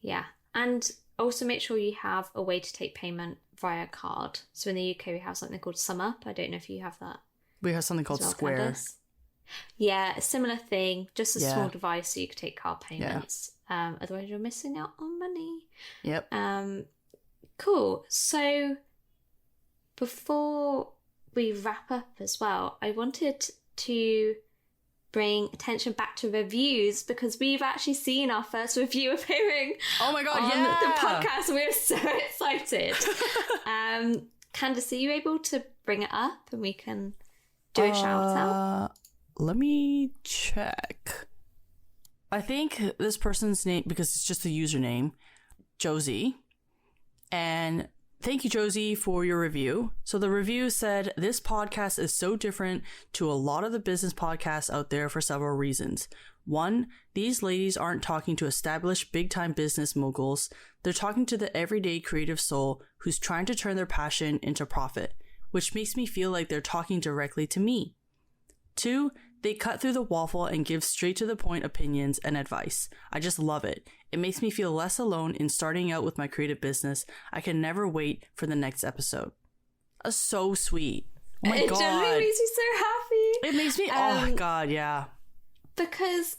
Yeah, and also make sure you have a way to take payment via card. So in the UK, we have something called SumUp. I don't know if you have that. We have something called Square. Candace. Yeah, a similar thing, just a small device so you can take card payments. Otherwise, you're missing out on money. Yep. Cool. So before we wrap up as well, I wanted to bring attention back to reviews because we've actually seen our first review appearing on the podcast. We're so excited. Candace, are you able to bring it up and we can do a shout out? Let me check. I think this person's name, because it's just the username, Josie. And thank you, Josie, for your review. So the review said, this podcast is so different to a lot of the business podcasts out there for several reasons. 1, these ladies aren't talking to established big-time business moguls. They're talking to the everyday creative soul who's trying to turn their passion into profit, which makes me feel like they're talking directly to me. 2, they cut through the waffle and give straight to the point opinions and advice. I just love it. It makes me feel less alone in starting out with my creative business. I can never wait for the next episode. That's so sweet. Oh my God. It genuinely makes me so happy. It makes me, oh God, yeah. Because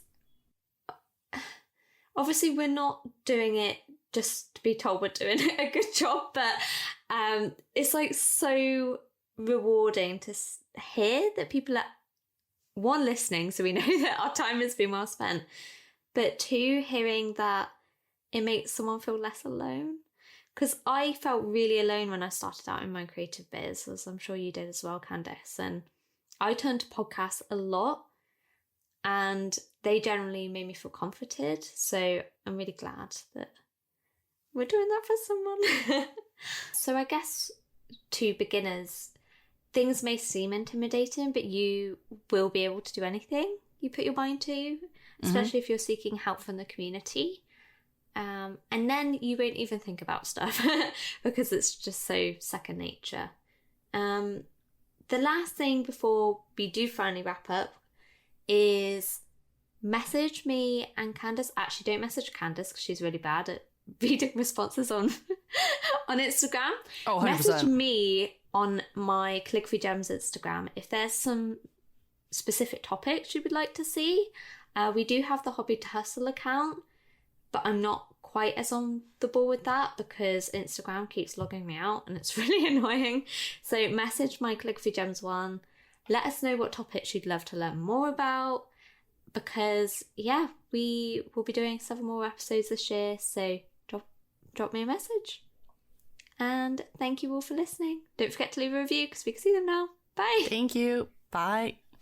obviously we're not doing it just to be told we're doing a good job, but it's like so rewarding to hear that people are, 1, listening, so we know that our time has been well spent, but 2, hearing that it makes someone feel less alone. Because I felt really alone when I started out in my creative biz, as I'm sure you did as well, Candace. And I turned to podcasts a lot, and they generally made me feel comforted. So I'm really glad that we're doing that for someone. So I guess to beginners, things may seem intimidating, but you will be able to do anything you put your mind to, especially if you're seeking help from the community. And then you won't even think about stuff because it's just so second nature. The last thing before we do finally wrap up is message me and Candace. Actually, don't message Candace because she's really bad at reading responses on Instagram. Oh, 100%. Message me on my Click for Gems Instagram if there's some specific topics you would like to see. We do have the Hobby to Hustle account, but I'm not quite as on the ball with that because Instagram keeps logging me out and it's really annoying. So message my Click for Gems one. Let us know what topics you'd love to learn more about because, yeah, we will be doing several more episodes this year. So drop me a message. And thank you all for listening. Don't forget to leave a review because we can see them now. Bye. Thank you. Bye.